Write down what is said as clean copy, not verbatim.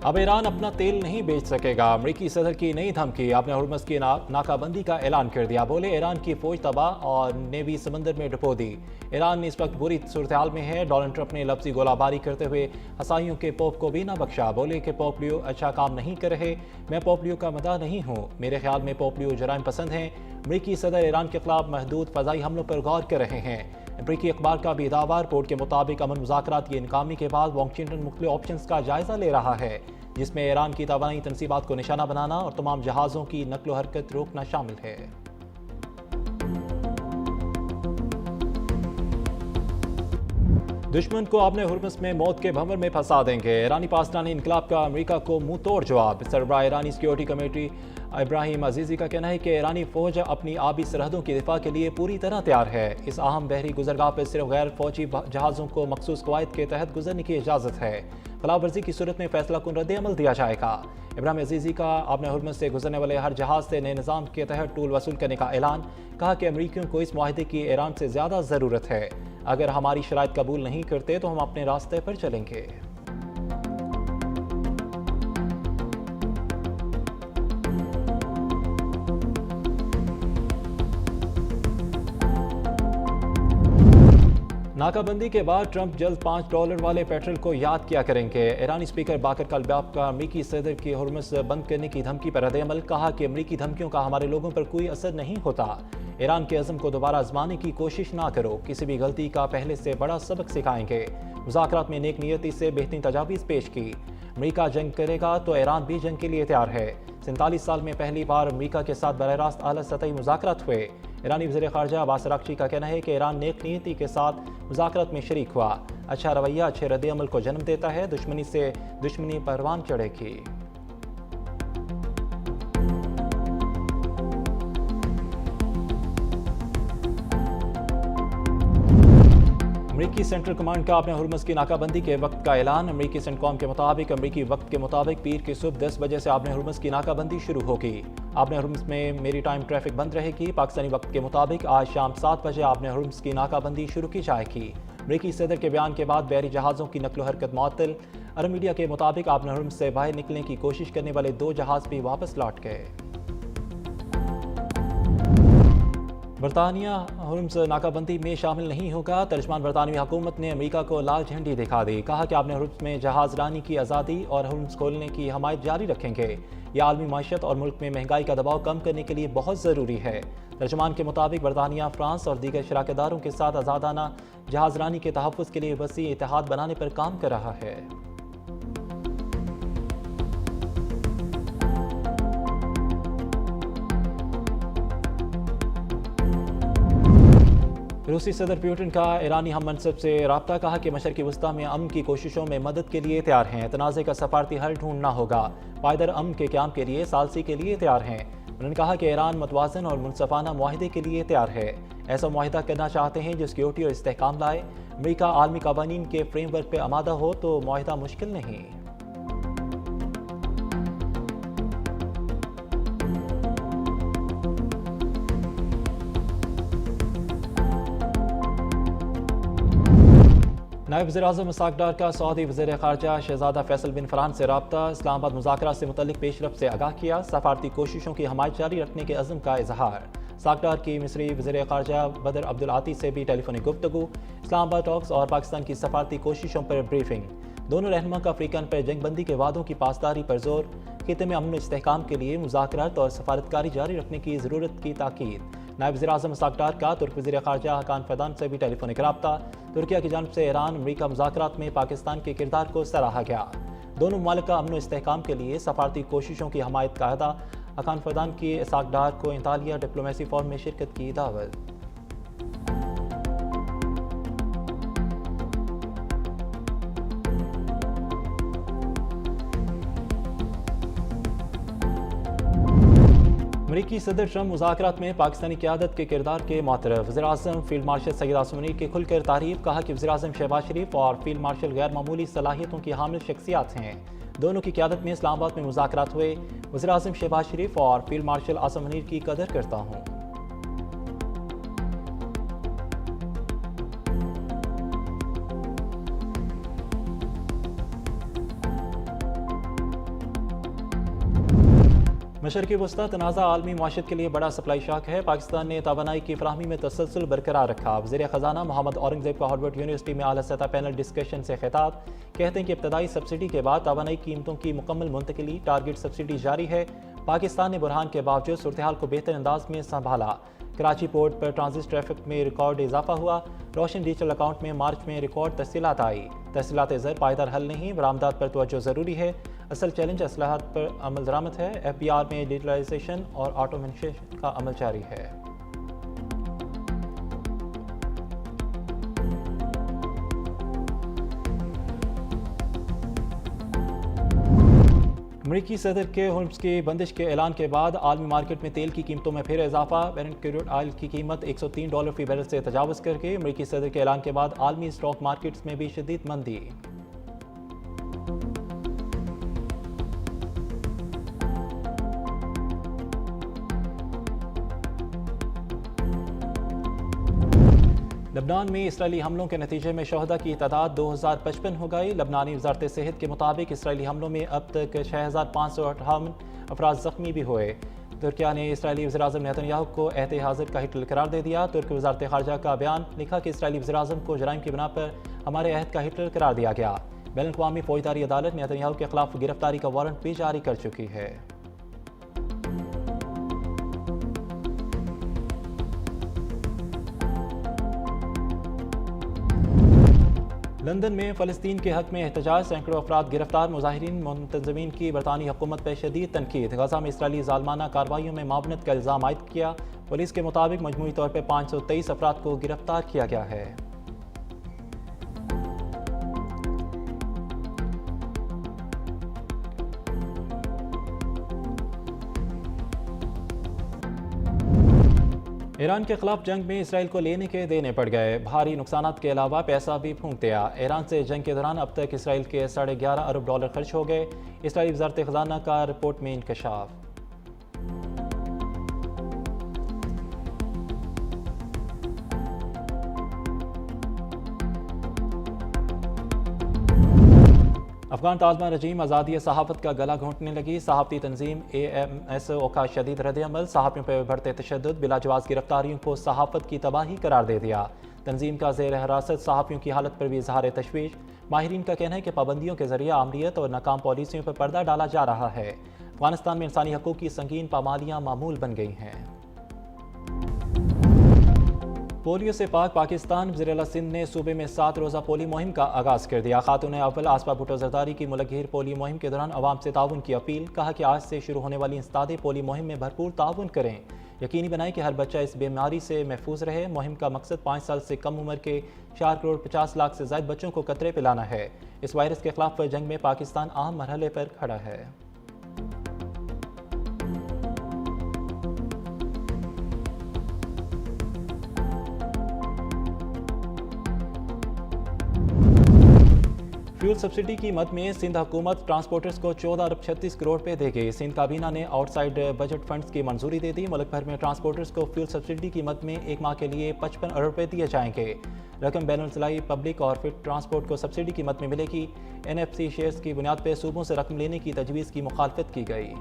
अब ईरान अपना तेल नहीं बेच सकेगा। अमरीकी सदर की नई धमकी। आपने हुर्मुज़ की नाकाबंदी का ऐलान कर दिया। बोले ईरान की फौज तबाह और नेवी समंदर में डुबो दी। ईरान इस वक्त बुरी सूरत हाल में है। डोनाल्ड ट्रंप ने लफ्जी गोलाबारी करते हुए हसाइयों के पोप को भी ना बख्शा। बोले कि पोप लियो अच्छा काम नहीं कर रहे। मैं पोप लियो का मदाह नहीं हूँ। मेरे ख्याल में पोप लियो जराइम पसंद हैं। अमरीकी सदर ईरान के खिलाफ महदूद फ़ज़ाई हमलों पर गौर कर रहे हैं। अमरीकी अखबार का भी दावा। रिपोर्ट के मुताबिक अमन मुज़ाकरात की नाकामी के बाद वाशिंगटन मुख्तलिफ ऑप्शन का जायजा ले रहा है, जिसमें ईरान की तवानाई तनसीबात को निशाना बनाना और तमाम जहाज़ों की नकलो हरकत रोकना शामिल है। दुश्मन को आपने हुर्मुज़ में मौत के भंवर में फंसा देंगे। ईरानी पाकिस्तानी इनकलाब का अमेरिका को मुंह तोड़ जवाब। सरबराह ईरानी सिक्योरिटी कमेटी इब्राहिम अजीज़ी का कहना है कि ईरानी फौज अपनी आबी सरहदों की दिफा के लिए पूरी तरह तैयार है। इस अहम बहरी गुजरगाह पर सिर्फ गैर फौजी जहाज़ों को मखसूस कवायद के तहत गुजरने की इजाज़त है। खिलाफ वर्जी की सूरत में फैसला कुन रद्द अमल दिया जाएगा। इब्राहिम अजीज़ी का आपने हुर्मुज़ से गुजरने वाले हर जहाज़ से नए निज़ाम के तहत टूल वसूल करने का ऐलान। कहा कि अमरीकियों को इस माहिदे की ईरान से ज़्यादा ज़रूरत है। अगर हमारी शराइत कबूल नहीं करते तो हम अपने रास्ते पर चलेंगे। नाकाबंदी के बाद ट्रंप जल्द $5 वाले पेट्रोल को याद किया करेंगे। ईरानी स्पीकर बाकर कलबाब का अमरीकी सदर की हुर्मुज़ बंद करने की धमकी पर रद्द-ए-अमल। कहा कि अमरीकी धमकियों का हमारे लोगों पर कोई असर नहीं होता। ईरान के अज़म को दोबारा आजमाने की कोशिश ना करो। किसी भी गलती का पहले से बड़ा सबक सिखाएंगे। मुज़ाकरात में नेक नियती से बेहतरीन तजावीज़ पेश की। अमरीका जंग करेगा तो ईरान भी जंग के लिए तैयार है। 47 साल में पहली बार अमरीका के साथ बराह रास्त आला सतही मुज़ाकरात हुए। ईरानी वज़ीर ख़ारजा अब्बास अराग़ची का कहना है कि ईरान नेक नियती के साथ मुज़ाकरात में शरीक हुआ। अच्छा रवैया अच्छे रद्द-ए-अमल को जन्म देता है। दुश्मनी से दुश्मनी परवान चढ़ेगी। अमरीकी सेंट्रल कमांड का अपने हुर्मुज़ की नाकाबंदी के वक्त का ऐलान। अमरीकी सेंटकॉम के मुताबिक अमरीकी वक्त के मुताबिक पीर की सुबह 10 बजे से आपने हुर्मुज़ की नाकाबंदी शुरू होगी। आपने हुर्मुज़ में मेरी टाइम ट्रैफिक बंद रहेगी। पाकिस्तानी वक्त के मुताबिक आज शाम 7 बजे आपने हुर्मुज़ की नाकाबंदी शुरू की जाएगी। अमरीकी सदर के बयान के बाद बहरी जहाज़ों की नकलो हरकत मुअत्तल। अरब मीडिया के मुताबिक आपने हुर्मुज़ से बाहर निकलने की कोशिश करने वाले 2 जहाज़ भी वापस लौट गए। बरतानिया हुर्मुज़ नाकाबंदी में शामिल नहीं होगा। तर्जमान बरतानवी हुकूमत ने अमेरिका को लाल झंडी दिखा दी। कहा कि आपने हुर्मुज़ में जहाज़ रानी की आज़ादी और हुर्मुज़ खोलने की हमायत जारी रखेंगे। यह आलमी माशत और मुल्क में महंगाई का दबाव कम करने के लिए बहुत ज़रूरी है। तर्जमान के मुताबिक बरतानिया, फ्रांस और दीगर शराकतदारों के साथ आज़ादाना जहाज़ रानी के तहफ़्फ़ुज़ के लिए वसी इत्तेहाद बनाने पर काम कर रहा है। रूसी सदर पुतिन का ईरानी हम मनसब से राब्ता। कहा कि मशरक़ी वस्ता में अमन की कोशिशों में मदद के लिए तैयार हैं। तनाज़े का सफारती हल ढूंढना होगा। पायदार अमन के क़याम के लिए सालसी के लिए तैयार हैं। उन्होंने कहा कि ईरान मतवाज़न और मुनसफ़ाना मुआहिदे के लिए तैयार है। ऐसा मुआहिदा करना चाहते हैं जो सिक्योरिटी और इस्तेहकाम लाए। अमरीका आलमी क़वानीन के फ्रेमवर्क पर आमादा हो तो मुआहिदा मुश्किल नहीं। नायब वज़ीर-ए-आज़म इसहाक़ डार का सऊदी वज़ीर ख़ारजा शहज़ादा फैसल बिन फरहान से राब्ता। इस्लामाबाद मुज़ाकरात से मुतल्लिक़ पेशरफ़ से आगाह किया। सफ़ारती कोशिशों की हमायत जारी रखने के अज़्म का इज़हार। इसहाक़ डार की मिस्री वज़ीर ख़ारजा बदर अब्दुल आती से भी टेलीफोनिक गुफ्तगू। इस्लामाबाद टॉक्स और पाकिस्तान की सफ़ारती कोशिशों पर ब्रीफिंग। दोनों रहनुमा का अफ़रीकन पर जंगबंदी के वादों की पासदारी पर जोर। खित्ते में अमन इस्तेहकाम के लिए मुज़ाकरात और सफ़ारतकारी जारी रखने की ज़रूरत की ताकीद। नायब वज़ीर-ए-आज़म इसहाक़ डार का तुर्क वज़ीर ख़ारजा हकान फ़ैदान से भी टेलीफोनिक राब्ता। तुर्किया की जानिब से ईरान अमरीका मुज़ाकरात में पाकिस्तान के किरदार को सराहा गया। दोनों ममालिक का अमन इस्तेहकाम के लिए सफ़ारती कोशिशों की हमायत का अहदा। हकान फ़ैदान की इसहाक़ डार को इंतालिया डिप्लोमेसी फोरम में शिरकत की दावत। अमरीकी सदर ट्रंप मुज़ाकरात में पाकिस्तानी क़यादत के किरदार के मुतरफ़। वज़ीर-ए-आज़म फील्ड मार्शल सैयद आसिम मुनीर की खुलकर तारीफ़। कहा कि वज़ीर-ए-आज़म शहबाज शरीफ और फील्ड मार्शल गैर मामूली सलाहियतों की हामिल शख्सियात हैं। दोनों की क़यादत में इस्लामाबाद में मुज़ाकरात हुए। वज़ीर-ए-आज़म शहबाज शरीफ और फील्ड मार्शल आसिम मुनीर की कदर करता हूँ। मशरक़ी वस्ता तनाज़ा आलमी मुआशरत के लिए बड़ा सप्लाई शॉक है। पाकिस्तान ने तवानाई की फराहमी में तसलसल बरकरार रखा। वज़ीर ख़जाना मोहम्मद औरंगज़ेब का हार्वर्ड यूनिवर्सिटी में आला सतह पैनल डिस्कशन से खिताब। कहते हैं कि इब्तदाई सब्सिडी के बाद तवानाई कीमतों की मुकम्मल मुंतकिली, टारगेट सब्सिडी जारी है। पाकिस्तान ने बुरहान के बावजूद सूरत हाल को बेहतर अंदाज में संभाला। कराची पोर्ट पर ट्रांजिट ट्रैफिक में रिकॉर्ड इजाफा हुआ। रोशन डिजिटल अकाउंट में मार्च में रिकॉर्ड तफसीलात आई। तफसीलात ज़र पायदार हल नहीं, बरामदात पर तवज्जो ज़रूरी है। असल चैलेंज असलाहत पर अमल दरामद है। FBR में डिजिटलाइजेशन और ऑटोमेशन का अमल जारी है। अमरीकी सदर के होर्मुज़ की बंदिश के ऐलान के बाद आलमी मार्केट में तेल की कीमतों में फिर इजाफा। ब्रेंट क्रूड ऑयल की कीमत $103 फी बैरल से तजावज़ कर गई। अमरीकी सदर के ऐलान के बाद आलमी स्टॉक मार्केट्स में भी शदीद मंदी। लबनान में इसराइली हमलों के नतीजे में शहदा की तादाद 2055 हो गई। लबनानी वजारत सेहत के मुताबिक इसराइली हमलों में अब तक 6558 अफराद जख्मी भी हुए। तुर्किया ने इसराइली वज़ीर-ए-आज़म नेतन्याहू को एहते हाज़िर का हिटलर करार दे दिया। तुर्की वज़ारत ख़ारजा का बयान लिखा कि इसराइली वज़ीर-ए-आज़म को जराइम की बिना पर हमारे अहद का हिटलर करार दिया गया। बैनुल-अक़वामी फ़ौजदारी अदालत नेतन्याहू के खिलाफ गिरफ्तारी का वारंट भी जारी कर चुकी है। लंदन में फ़लस्तीन के हक़ में एहतजाज, सैकड़ों अफराद गिरफ्तार। मुज़ाहिरीन मुंतज़मीन की बरतानी हुकूमत पर शदीद तनकीद। गज़ा में इसराइली ज़ालमाना कार्रवाइयों में मावनत का इल्ज़ाम आयद किया। पुलिस के मुताबिक मजमूई तौर पर 523 अफराद को गिरफ्तार किया गया है। ईरान के खिलाफ जंग में इसराइल को लेने के देने पड़ गए। भारी नुकसानात के अलावा पैसा भी फूंक दिया। ईरान से जंग के दौरान अब तक इसराइल के $11.5 अरब खर्च हो गए। इसराइली वज़ारत ख़ज़ाना का रिपोर्ट में इंकशाफ। अफगान तालिबान रजीम आज़ादी सहाफ़त का गला घोंटने लगी। सहाफ़ती तंजीम AMSO का शदीद रद्द-ए-अमल, सहाफ़ियों पर बढ़ते तशद्दुद, बिलाजवाज़ गिरफ्तारियों को सहाफ़त की तबाही करार दे दिया। तंजीम का ज़ेर हिरासत सहाफ़ियों की हालत पर भी इज़हार तशवीश। माहिरीन का कहना है कि पाबंदियों के जरिए आमरीत और नाकाम पॉलिसियों पर पर्दा डाला जा रहा है। अफगानिस्तान में इंसानी हकूक़ की संगीन पामालियाँ मामूल बन गई हैं। पोलियो से पाक पाकिस्तान। वज़ीर-ए-आला सिंध ने सूबे में 7 रोज़ा पोलियो मुहिम का आगाज़ कर दिया। खातून अव्वल आसपा भुट्टो ज़रदारी की मुलकगीर पोलियो मुहिम के दौरान अवाम से ताउन की अपील। कहा कि आज से शुरू होने वाली इंसदादे पोलियो मुहिम में भरपूर ताउन करें। यकीनी बनाएं कि हर बच्चा इस बीमारी से महफूज रहे। मुहिम का मकसद 5 साल से कम उम्र के 4,50,00,000 से ज़ायद बच्चों को कतरे पिलाना है। इस वायरस के खिलाफ जंग में पाकिस्तान अहम मरहले पर खड़ा है। फ्यूल सब्सिडी की मद में सिंध हुकूमत ट्रांसपोर्टर्स को 14 अरब 36 करोड़ रुपए देगी। सिंध काबीना ने आउटसाइड बजट फंड्स की मंजूरी दे दी। मुल्क भर में ट्रांसपोर्टर्स को फ्यूल सब्सिडी की मद में 1 माह के लिए 55 अरब रुपए दिए जाएंगे। रकम बैनुल-ज़िलाई पब्लिक और फिट ट्रांसपोर्ट को सब्सिडी की मद में मिलेगी। NFC शेयर्स की बुनियाद पर सूबों से रकम लेने की तजवीज़ की मुखालफत की गई।